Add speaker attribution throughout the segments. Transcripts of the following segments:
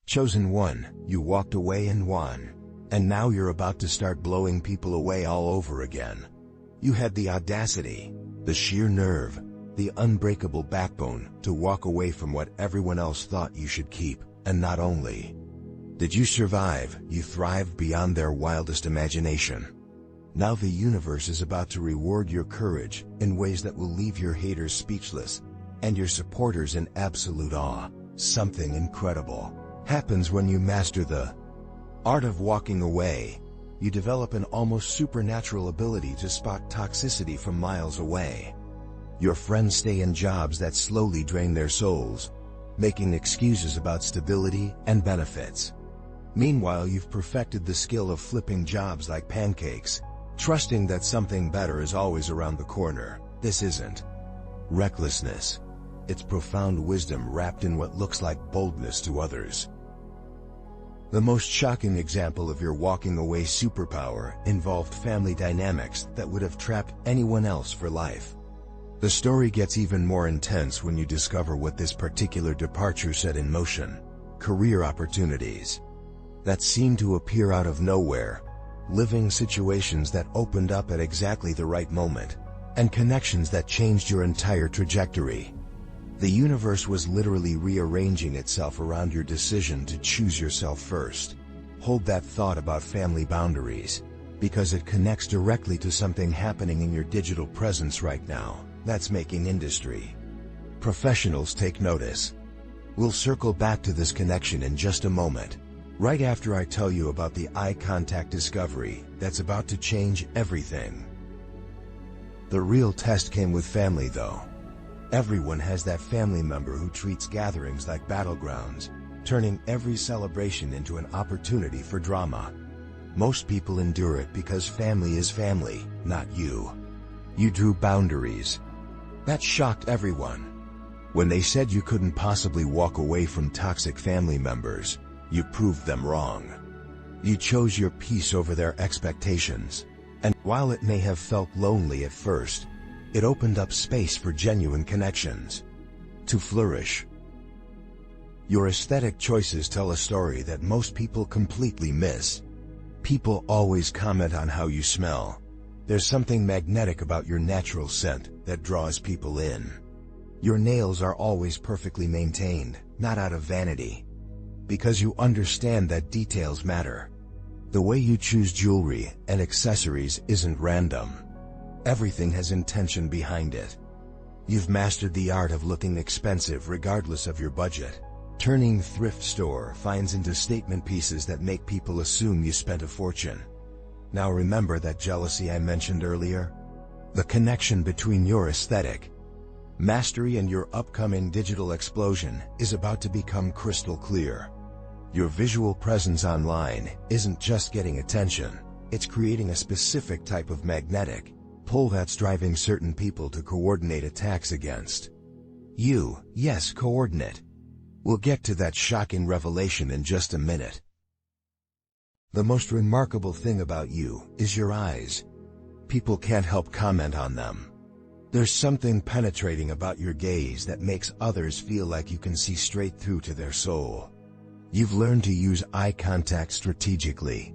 Speaker 1: Chosen one, you walked away and won. And now you're about to start blowing people away all over again. You had the audacity, the sheer nerve, the unbreakable backbone to walk away from what everyone else thought you should keep, and not only did you survive, you thrived beyond their wildest imagination. Now the universe is about to reward your courage in ways that will leave your haters speechless, and your supporters in absolute awe. Something incredible happens when you master the art of walking away. You develop an almost supernatural ability to spot toxicity from miles away. Your friends stay in jobs that slowly drain their souls, making excuses about stability and benefits. Meanwhile, you've perfected the skill of flipping jobs like pancakes, trusting that something better is always around the corner. This isn't recklessness. It's profound wisdom wrapped in what looks like boldness to others. The most shocking example of your walking away superpower involved family dynamics that would have trapped anyone else for life. The story gets even more intense when you discover what this particular departure set in motion. Career opportunities that seemed to appear out of nowhere, living situations that opened up at exactly the right moment, and connections that changed your entire trajectory. The universe was literally rearranging itself around your decision to choose yourself first. Hold that thought about family boundaries, because it connects directly to something happening in your digital presence right now that's making industry professionals take notice. We'll circle back to this connection in just a moment, right after I tell you about the eye contact discovery that's about to change everything. The real test came with family, though. Everyone has that family member who treats gatherings like battlegrounds, turning every celebration into an opportunity for drama. Most people endure it because family is family, not you. You drew boundaries. That shocked everyone. When they said you couldn't possibly walk away from toxic family members, you proved them wrong. You chose your peace over their expectations. And while it may have felt lonely at first, it opened up space for genuine connections to flourish. Your aesthetic choices tell a story that most people completely miss. People always comment on how you smell. There's something magnetic about your natural scent that draws people in. Your nails are always perfectly maintained, not out of vanity, because you understand that details matter. The way you choose jewelry and accessories isn't random. Everything has intention behind it. You've mastered the art of looking expensive regardless of your budget, turning thrift store finds into statement pieces that make people assume you spent a fortune. Now remember that jealousy I mentioned earlier? The connection between your aesthetic mastery and your upcoming digital explosion is about to become crystal clear. Your visual presence online isn't just getting attention, it's creating a specific type of magnetic pull that's driving certain people to coordinate attacks against you. Yes, coordinate. We'll get to that shocking revelation in just a minute. The most remarkable thing about you is your eyes. People can't help comment on them. There's something penetrating about your gaze that makes others feel like you can see straight through to their soul. You've learned to use eye contact strategically,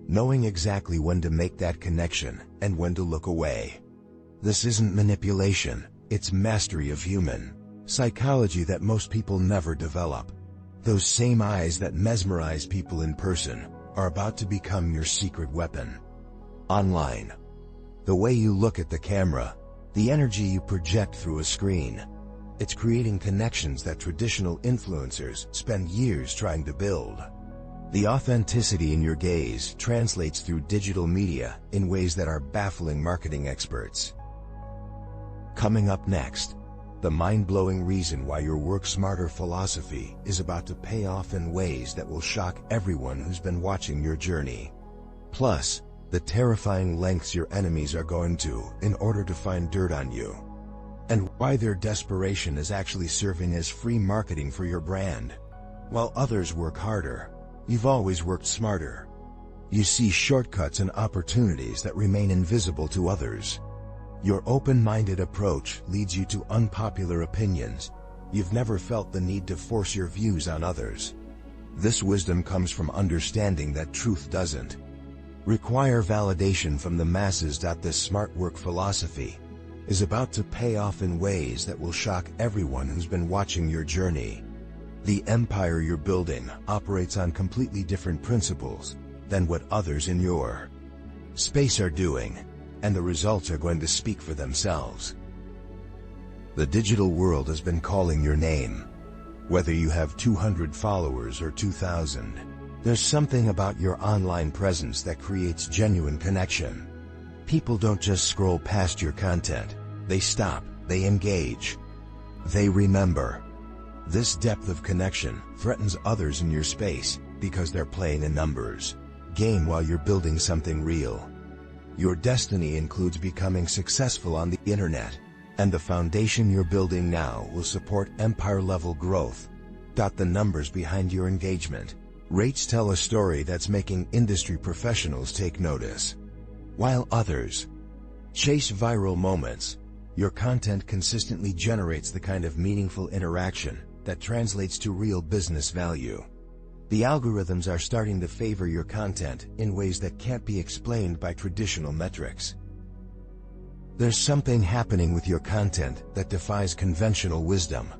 Speaker 1: knowing exactly when to make that connection and when to look away. This isn't manipulation, it's mastery of human psychology that most people never develop. Those same eyes that mesmerize people in person are about to become your secret weapon online. The way you look at the camera, the energy you project through a screen, it's creating connections that traditional influencers spend years trying to build. The authenticity in your gaze translates through digital media in ways that are baffling marketing experts. Coming up next, the mind-blowing reason why your Work Smarter philosophy is about to pay off in ways that will shock everyone who's been watching your journey. Plus, the terrifying lengths your enemies are going to in order to find dirt on you, and why their desperation is actually serving as free marketing for your brand. While others work harder, you've always worked smarter. You see shortcuts and opportunities that remain invisible to others. Your open-minded approach leads you to unpopular opinions. You've never felt the need to force your views on others. This wisdom comes from understanding that truth doesn't require validation from the masses. This smart work philosophy is about to pay off in ways that will shock everyone who's been watching your journey. The empire you're building operates on completely different principles than what others in your space are doing, and the results are going to speak for themselves. The digital world has been calling your name. Whether you have 200 followers or 2,000, there's something about your online presence that creates genuine connection. People don't just scroll past your content. They stop, they engage, they remember. This depth of connection threatens others in your space because they're playing a numbers game while you're building something real. Your destiny includes becoming successful on the internet, and the foundation you're building now will support empire-level growth. The numbers behind your engagement rates tell a story that's making industry professionals take notice. While others chase viral moments, your content consistently generates the kind of meaningful interaction that translates to real business value. The algorithms are starting to favor your content in ways that can't be explained by traditional metrics. There's something happening with your content that defies conventional wisdom.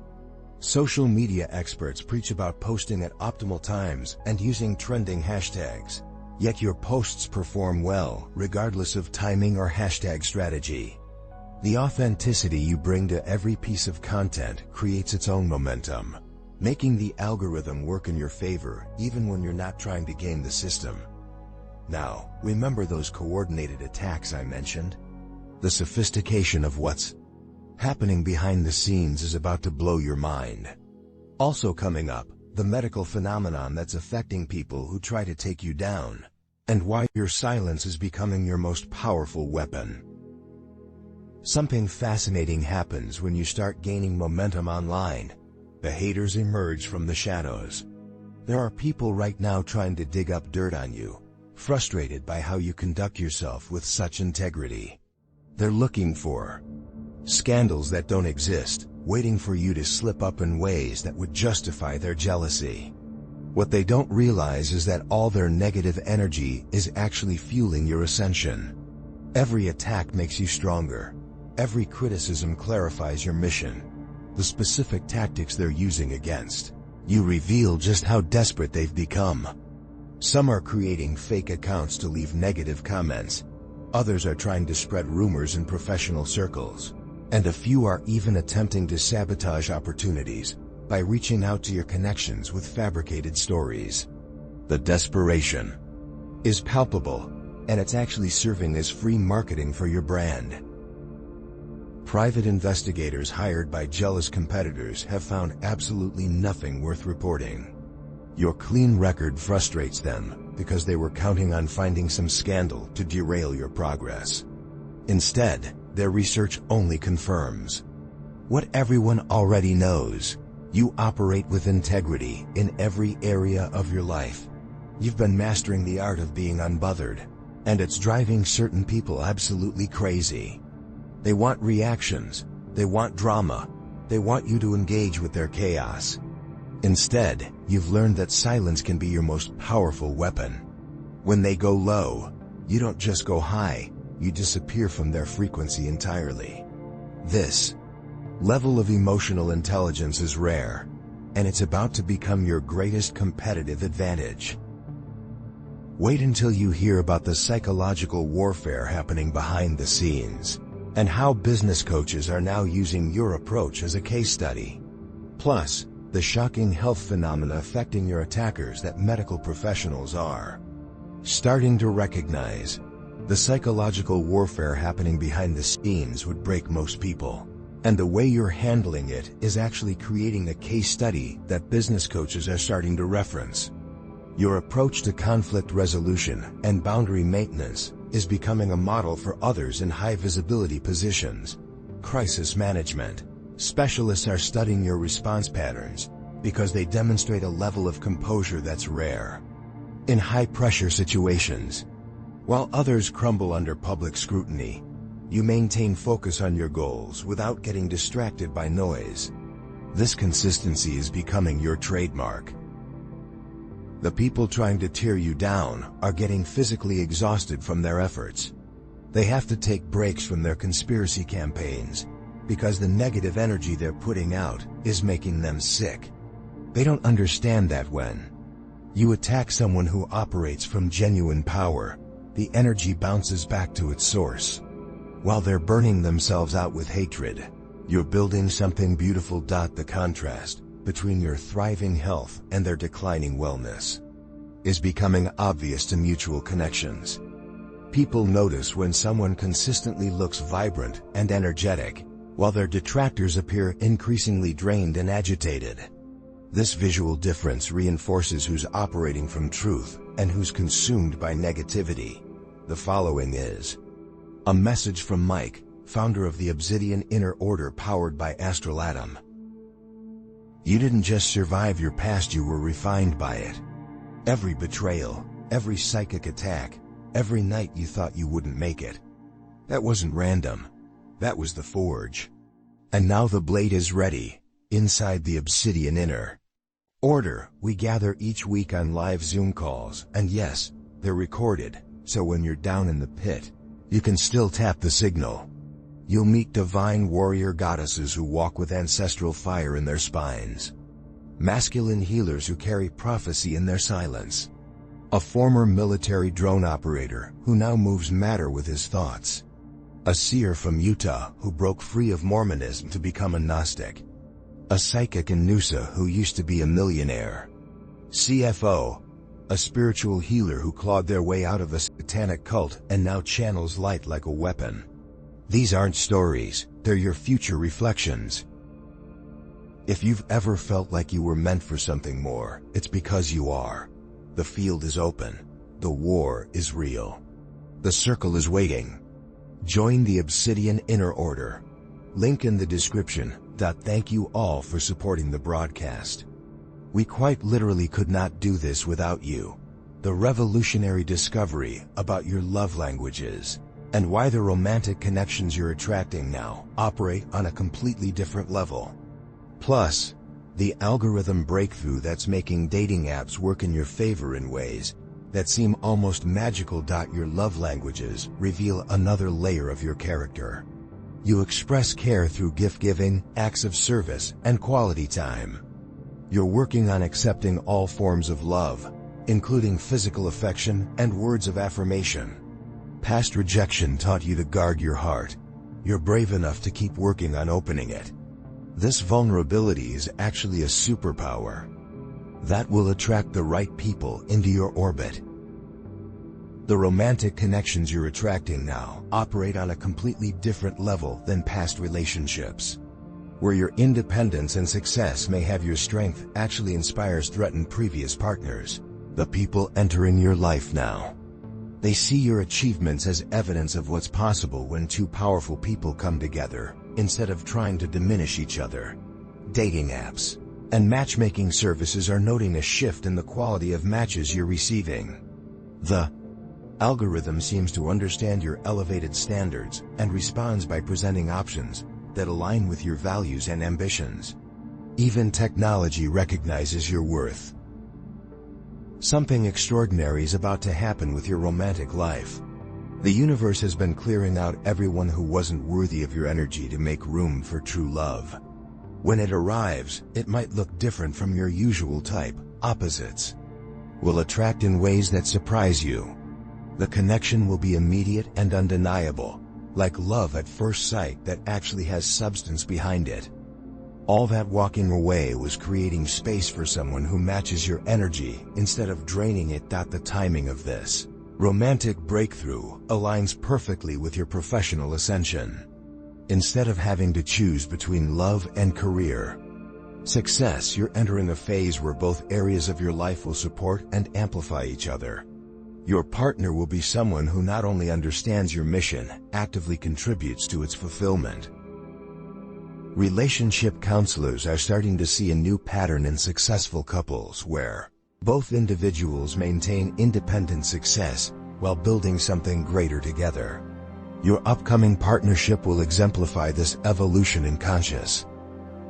Speaker 1: Social media experts preach about posting at optimal times and using trending hashtags. Yet your posts perform well, regardless of timing or hashtag strategy. The authenticity you bring to every piece of content creates its own momentum, making the algorithm work in your favor even when you're not trying to game the system. Now, remember those coordinated attacks I mentioned? The sophistication of what's happening behind the scenes is about to blow your mind. Also coming up, the medical phenomenon that's affecting people who try to take you down, and why your silence is becoming your most powerful weapon. Something fascinating happens when you start gaining momentum online. The haters emerge from the shadows. There are people right now trying to dig up dirt on you, frustrated by how you conduct yourself with such integrity. They're looking for scandals that don't exist, waiting for you to slip up in ways that would justify their jealousy. What they don't realize is that all their negative energy is actually fueling your ascension. Every attack makes you stronger. Every criticism clarifies your mission. The specific tactics they're using against you reveal just how desperate they've become. Some are creating fake accounts to leave negative comments. Others are trying to spread rumors in professional circles. And a few are even attempting to sabotage opportunities by reaching out to your connections with fabricated stories. The desperation is palpable, and it's actually serving as free marketing for your brand. Private investigators hired by jealous competitors have found absolutely nothing worth reporting. Your clean record frustrates them because they were counting on finding some scandal to derail your progress. Instead, their research only confirms what everyone already knows. You operate with integrity in every area of your life. You've been mastering the art of being unbothered, and it's driving certain people absolutely crazy. They want reactions, they want drama, they want you to engage with their chaos. Instead, you've learned that silence can be your most powerful weapon. When they go low, you don't just go high, you disappear from their frequency entirely. This level of emotional intelligence is rare, and it's about to become your greatest competitive advantage. Wait until you hear about the psychological warfare happening behind the scenes, and how business coaches are now using your approach as a case study. Plus, the shocking health phenomena affecting your attackers that medical professionals are starting to recognize. The psychological warfare happening behind the scenes would break most people, and the way you're handling it is actually creating a case study that business coaches are starting to reference. Your approach to conflict resolution and boundary maintenance is becoming a model for others in high-visibility positions. Crisis management specialists are studying your response patterns because they demonstrate a level of composure that's rare in high-pressure situations. While others crumble under public scrutiny, you maintain focus on your goals without getting distracted by noise. This consistency is becoming your trademark. The people trying to tear you down are getting physically exhausted from their efforts. They have to take breaks from their conspiracy campaigns because the negative energy they're putting out is making them sick. They don't understand that when you attack someone who operates from genuine power, the energy bounces back to its source. While they're burning themselves out with hatred, you're building something beautiful. The contrast between your thriving health and their declining wellness is becoming obvious to mutual connections. People notice when someone consistently looks vibrant and energetic, while their detractors appear increasingly drained and agitated. This visual difference reinforces who's operating from truth and who's consumed by negativity. The following is a message from Mike, founder of the Obsidian Inner Order powered by Astralatum. You didn't just survive your past, you were refined by it. Every betrayal, every psychic attack, every night you thought you wouldn't make it. That wasn't random. That was the forge. And now the blade is ready, inside the Obsidian Inner Order. We gather each week on live Zoom calls, and yes, they're recorded, so when you're down in the pit, you can still tap the signal. You'll meet divine warrior goddesses who walk with ancestral fire in their spines, masculine healers who carry prophecy in their silence, a former military drone operator who now moves matter with his thoughts, a seer from Utah who broke free of Mormonism to become a Gnostic, a psychic in Noosa who used to be a millionaire, CFO, a spiritual healer who clawed their way out of a satanic cult and now channels light like a weapon. These aren't stories, they're your future reflections. If you've ever felt like you were meant for something more, it's because you are. The field is open. The war is real. The circle is waiting. Join the Obsidian Inner Order. Link in the description. Thank you all for supporting the broadcast. We quite literally could not do this without you. The revolutionary discovery about your love languages and why the romantic connections you're attracting now operate on a completely different level. Plus, the algorithm breakthrough that's making dating apps work in your favor in ways that seem almost magical. Your love languages reveal another layer of your character. You express care through gift-giving, acts of service, and quality time. You're working on accepting all forms of love, including physical affection and words of affirmation. Past rejection taught you to guard your heart. You're brave enough to keep working on opening it. This vulnerability is actually a superpower that will attract the right people into your orbit. The romantic connections you're attracting now operate on a completely different level than past relationships, where your independence and success may have your strength actually inspires threatened previous partners. The people entering your life now, they see your achievements as evidence of what's possible when two powerful people come together, instead of trying to diminish each other. Dating apps and matchmaking services are noting a shift in the quality of matches you're receiving. The algorithm seems to understand your elevated standards and responds by presenting options that align with your values and ambitions. Even technology recognizes your worth. Something extraordinary is about to happen with your romantic life. The universe has been clearing out everyone who wasn't worthy of your energy to make room for true love. When it arrives, it might look different from your usual type. Opposites will attract in ways that surprise you. The connection will be immediate and undeniable, like love at first sight that actually has substance behind it. All that walking away was creating space for someone who matches your energy instead of draining it. The timing of this romantic breakthrough aligns perfectly with your professional ascension. Instead of having to choose between love and career success, you're entering a phase where both areas of your life will support and amplify each other. Your partner will be someone who not only understands your mission, actively contributes to its fulfillment. Relationship counselors are starting to see a new pattern in successful couples where both individuals maintain independent success while building something greater together. Your upcoming partnership will exemplify this evolution in conscious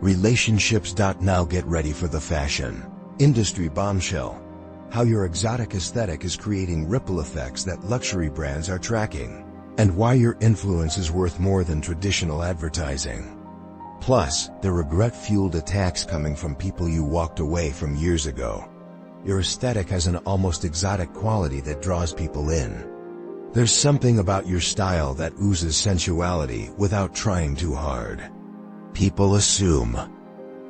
Speaker 1: relationships. Now get ready for the fashion industry bombshell. how your exotic aesthetic is creating ripple effects that luxury brands are tracking, and why your influence is worth more than traditional advertising. Plus, the regret-fueled attacks coming from people you walked away from years ago. Your aesthetic has an almost exotic quality that draws people in. There's something about your style that oozes sensuality without trying too hard. People assume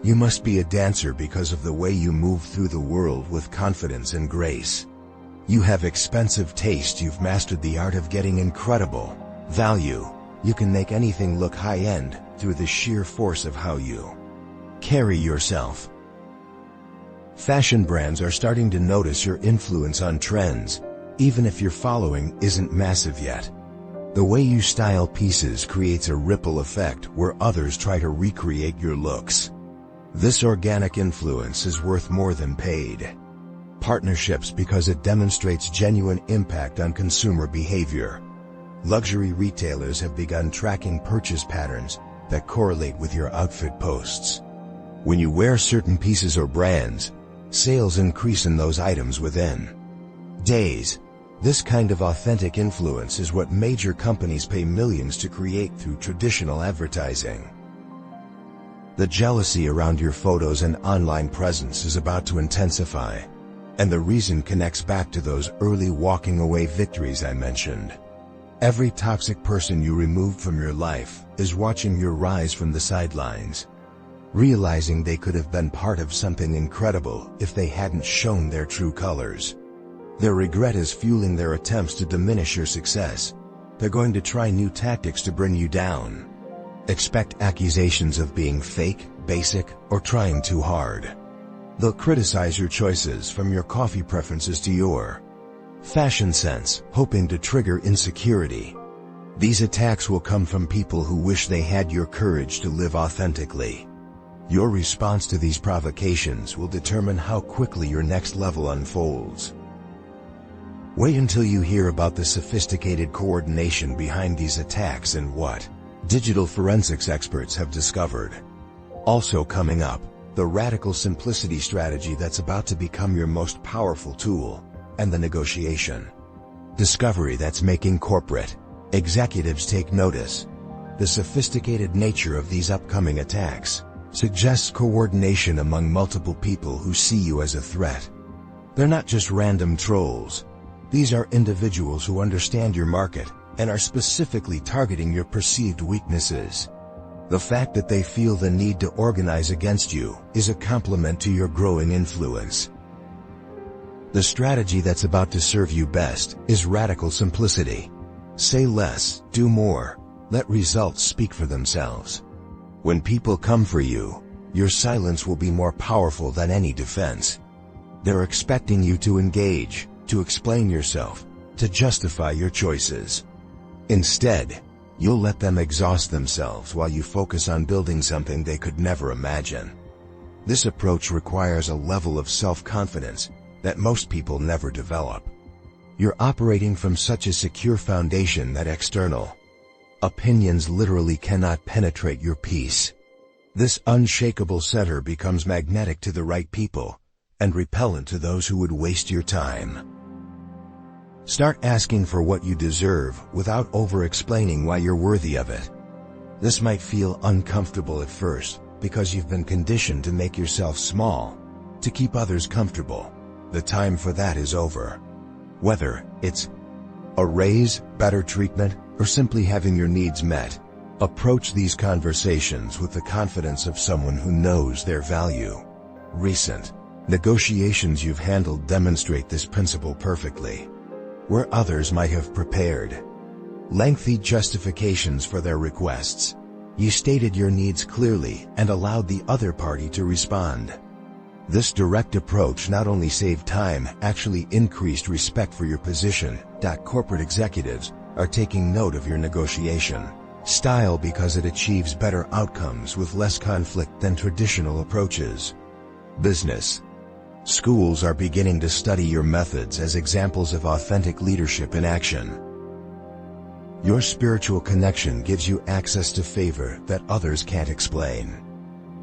Speaker 1: you must be a dancer because of the way you move through the world with confidence and grace. You have expensive taste. You've mastered the art of getting incredible value. You can make anything look high-end through the sheer force of how you carry yourself. Fashion brands are starting to notice your influence on trends, even if your following isn't massive yet. The way you style pieces creates a ripple effect where others try to recreate your looks. This organic influence is worth more than paid partnerships because it demonstrates genuine impact on consumer behavior. Luxury retailers have begun tracking purchase patterns that correlate with your outfit posts. When you wear certain pieces or brands, sales increase in those items within days. This kind of authentic influence is what major companies pay millions to create through traditional advertising. The jealousy around your photos and online presence is about to intensify, and the reason connects back to those early walking away victories I mentioned. Every toxic person you removed from your life is watching your rise from the sidelines, realizing they could have been part of something incredible if they hadn't shown their true colors. Their regret is fueling their attempts to diminish your success. They're going to try new tactics to bring you down. Expect accusations of being fake, basic, or trying too hard. They'll criticize your choices, from your coffee preferences to your fashion sense, hoping to trigger insecurity. These attacks will come from people who wish they had your courage to live authentically. Your response to these provocations will determine how quickly your next level unfolds. Wait until you hear about the sophisticated coordination behind these attacks and what digital forensics experts have discovered. Also coming up, the radical simplicity strategy that's about to become your most powerful tool, and the negotiation discovery that's making corporate executives take notice. The sophisticated nature of these upcoming attacks suggests coordination among multiple people who see you as a threat. They're not just random trolls. These are individuals who understand your market and are specifically targeting your perceived weaknesses. The fact that they feel the need to organize against you is a compliment to your growing influence. The strategy that's about to serve you best is radical simplicity. Say less, do more. Let results speak for themselves. When people come for you, your silence will be more powerful than any defense. They're expecting you to engage, to explain yourself, to justify your choices. Instead, you'll let them exhaust themselves while you focus on building something they could never imagine. This approach requires a level of self-confidence that most people never develop. You're operating from such a secure foundation that external opinions literally cannot penetrate your peace. This unshakable center becomes magnetic to the right people and repellent to those who would waste your time. Start asking for what you deserve without over-explaining why you're worthy of it. This might feel uncomfortable at first because you've been conditioned to make yourself small, to keep others comfortable. The time for that is over. Whether it's a raise, better treatment, or simply having your needs met, approach these conversations with the confidence of someone who knows their value. Recent negotiations you've handled demonstrate this principle perfectly. Where others might have prepared lengthy justifications for their requests, you stated your needs clearly and allowed the other party to respond. This direct approach not only saved time, actually increased respect for your position. Corporate executives are taking note of your negotiation style because it achieves better outcomes with less conflict than traditional approaches. Business schools are beginning to study your methods as examples of authentic leadership in action. Your spiritual connection gives you access to favor that others can't explain.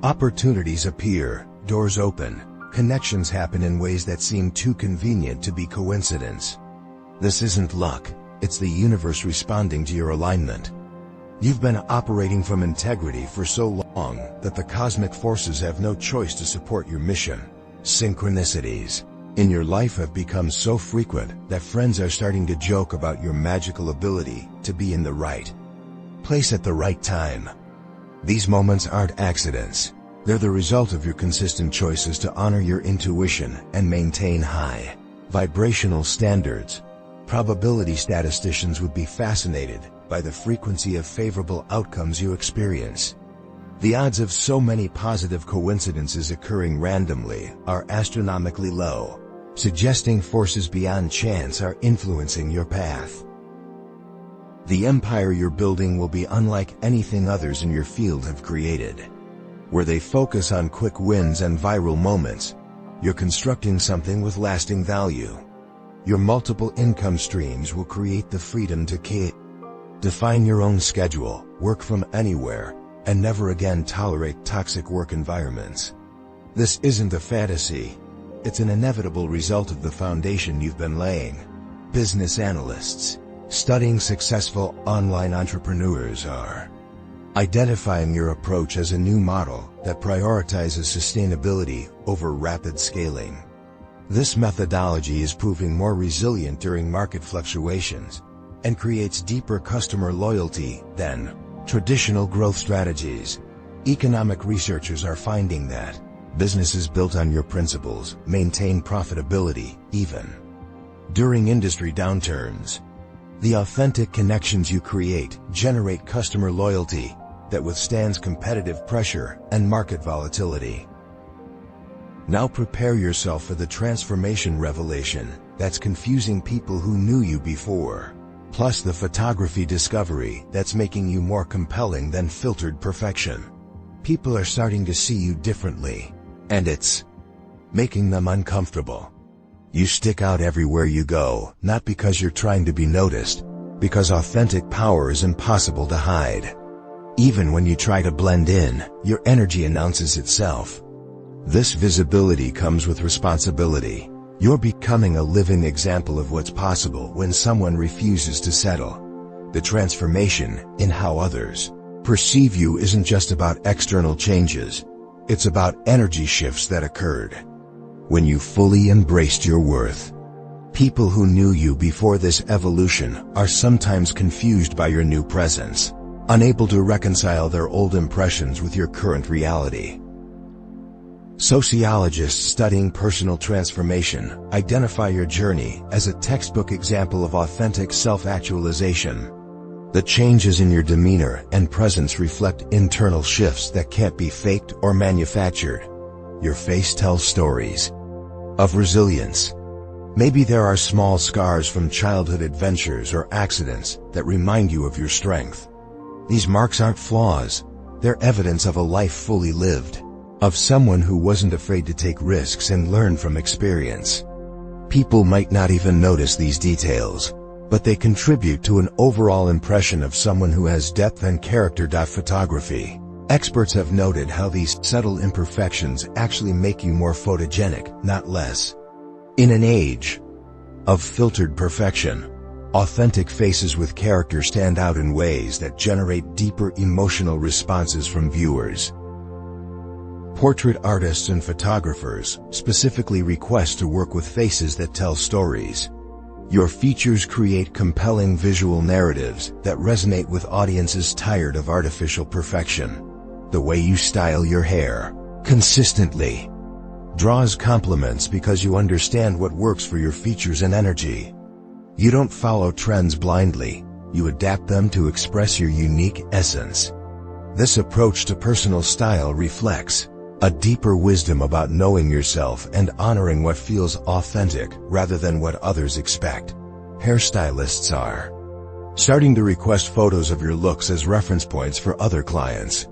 Speaker 1: Opportunities appear, doors open, connections happen in ways that seem too convenient to be coincidence. This isn't luck, it's the universe responding to your alignment. You've been operating from integrity for so long that the cosmic forces have no choice to support your mission. Synchronicities in your life have become so frequent that friends are starting to joke about your magical ability to be in the right place at the right time. These moments aren't accidents. They're the result of your consistent choices to honor your intuition and maintain high vibrational standards. Probability statisticians would be fascinated by the frequency of favorable outcomes you experience. The odds of so many positive coincidences occurring randomly are astronomically low, suggesting forces beyond chance are influencing your path. The empire you're building will be unlike anything others in your field have created. Where they focus on quick wins and viral moments, you're constructing something with lasting value. Your multiple income streams will create the freedom to define your own schedule, work from anywhere, and never again tolerate toxic work environments. This isn't a fantasy. It's an inevitable result of the foundation you've been laying. Business analysts studying successful online entrepreneurs are identifying your approach as a new model that prioritizes sustainability over rapid scaling. This methodology is proving more resilient during market fluctuations and creates deeper customer loyalty than traditional growth strategies. Economic researchers are finding that businesses built on your principles maintain profitability even during industry downturns. The authentic connections you create generate customer loyalty that withstands competitive pressure and market volatility. Now prepare yourself for the transformation revelation that's confusing people who knew you before, plus the photography discovery that's making you more compelling than filtered perfection. People are starting to see you differently, and it's making them uncomfortable. You stick out everywhere you go, not because you're trying to be noticed, because authentic power is impossible to hide. Even when you try to blend in, your energy announces itself. This visibility comes with responsibility. You're becoming a living example of what's possible when someone refuses to settle. The transformation in how others perceive you isn't just about external changes. It's about energy shifts that occurred when you fully embraced your worth. People who knew you before this evolution are sometimes confused by your new presence, unable to reconcile their old impressions with your current reality. Sociologists studying personal transformation identify your journey as a textbook example of authentic self-actualization. The changes in your demeanor and presence reflect internal shifts that can't be faked or manufactured. Your face tells stories of resilience. Maybe there are small scars from childhood adventures or accidents that remind you of your strength. These marks aren't flaws, they're evidence of a life fully lived, of someone who wasn't afraid to take risks and learn from experience. People might not even notice these details, but they contribute to an overall impression of someone who has depth and character. Photography experts have noted how these subtle imperfections actually make you more photogenic, not less. In an age of filtered perfection, authentic faces with character stand out in ways that generate deeper emotional responses from viewers. Portrait artists and photographers specifically request to work with faces that tell stories. Your features create compelling visual narratives that resonate with audiences tired of artificial perfection. The way you style your hair consistently draws compliments because you understand what works for your features and energy. You don't follow trends blindly, you adapt them to express your unique essence. This approach to personal style reflects a deeper wisdom about knowing yourself and honoring what feels authentic rather than what others expect. Hairstylists are starting to request photos of your looks as reference points for other clients.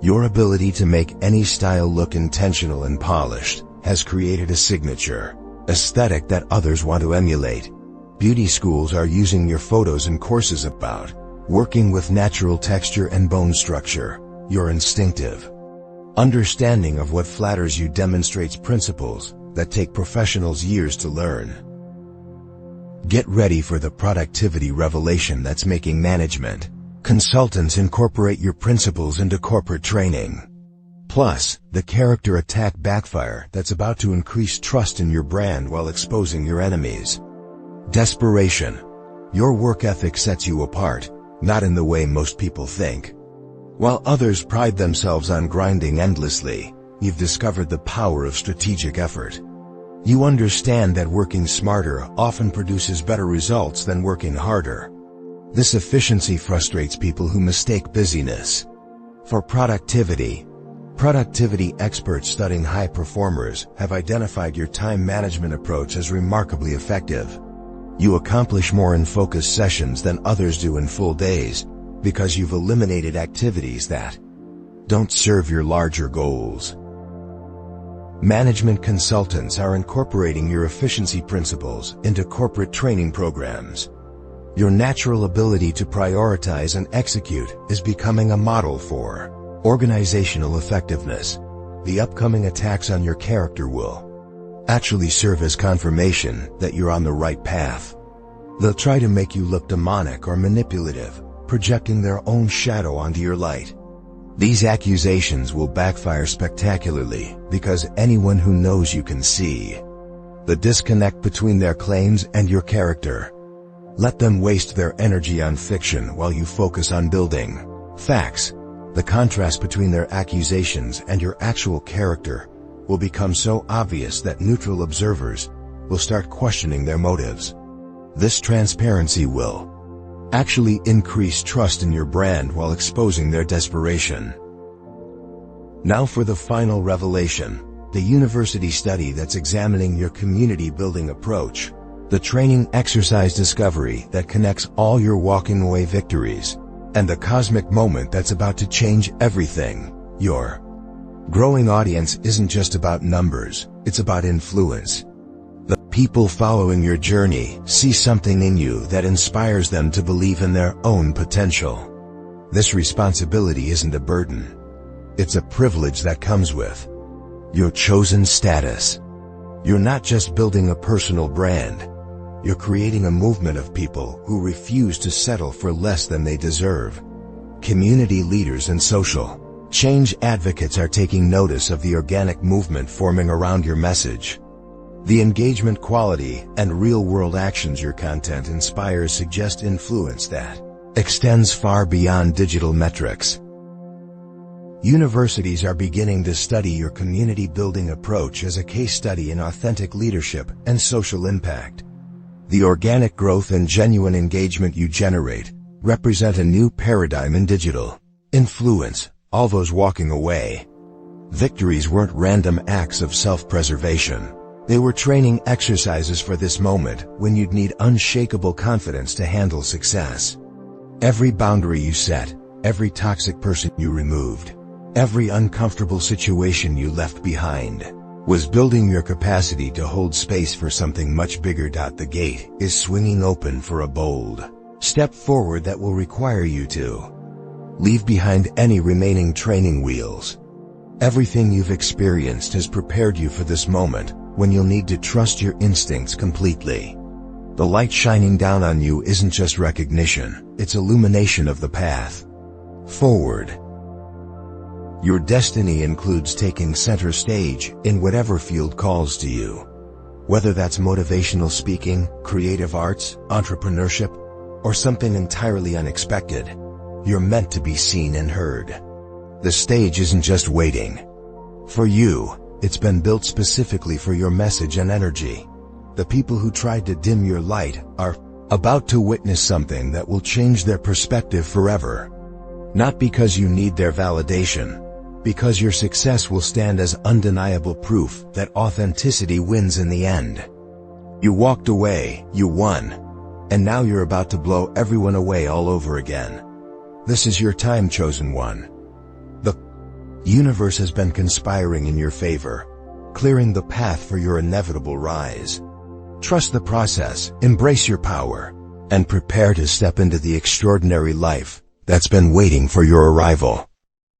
Speaker 1: Your ability to make any style look intentional and polished has created a signature aesthetic that others want to emulate. Beauty schools are using your photos in courses about working with natural texture and bone structure. Your instinctive Understanding of what flatters you demonstrates principles that take professionals years to learn. Get ready for the productivity revelation that's making management consultants incorporate your principles into corporate training. Plus, the character attack backfire that's about to increase trust in your brand while exposing your enemies. Desperation. Your work ethic sets you apart, not in the way most people think. While others pride themselves on grinding endlessly, you've discovered the power of strategic effort. You understand that working smarter often produces better results than working harder. This efficiency frustrates people who mistake busyness for productivity. Productivity experts studying high performers have identified your time management approach as remarkably effective. You accomplish more in focused sessions than others do in full days because you've eliminated activities that don't serve your larger goals. Management consultants are incorporating your efficiency principles into corporate training programs. Your natural ability to prioritize and execute is becoming a model for organizational effectiveness. The upcoming attacks on your character will actually serve as confirmation that you're on the right path. They'll try to make you look demonic or manipulative, projecting their own shadow onto your light. These accusations will backfire spectacularly because anyone who knows you can see the disconnect between their claims and your character. Let them waste their energy on fiction while you focus on building facts. The contrast between their accusations and your actual character will become so obvious that neutral observers will start questioning their motives. This transparency will actually increase trust in your brand while exposing their desperation. Now for the final revelation, the university study that's examining your community building approach, the training exercise discovery that connects all your walking away victories, and the cosmic moment that's about to change everything. Your growing audience isn't just about numbers, it's about influence. The people following your journey see something in you that inspires them to believe in their own potential. This responsibility isn't a burden. It's a privilege that comes with your chosen status. You're not just building a personal brand. You're creating a movement of people who refuse to settle for less than they deserve. Community leaders and social change advocates are taking notice of the organic movement forming around your message. The engagement quality and real-world actions your content inspires suggest influence that extends far beyond digital metrics. Universities are beginning to study your community-building approach as a case study in authentic leadership and social impact. The organic growth and genuine engagement you generate represent a new paradigm in digital influence. All those walking away victories weren't random acts of self-preservation. They were training exercises for this moment when you'd need unshakable confidence to handle success. Every boundary you set, every toxic person you removed, every uncomfortable situation you left behind was building your capacity to hold space for something much bigger. The gate is swinging open for a bold step forward that will require you to leave behind any remaining training wheels. Everything you've experienced has prepared you for this moment when you'll need to trust your instincts completely. The light shining down on you isn't just recognition, it's illumination of the path forward. Your destiny includes taking center stage in whatever field calls to you. Whether that's motivational speaking, creative arts, entrepreneurship, or something entirely unexpected, you're meant to be seen and heard. The stage isn't just waiting for you, it's been built specifically for your message and energy. The people who tried to dim your light are about to witness something that will change their perspective forever. Not because you need their validation, because your success will stand as undeniable proof that authenticity wins in the end. You walked away, you won, and now you're about to blow everyone away all over again. This is your time, chosen one. The universe has been conspiring in your favor, clearing the path for your inevitable rise. Trust the process, embrace your power, and prepare to step into the extraordinary life that's been waiting for your arrival.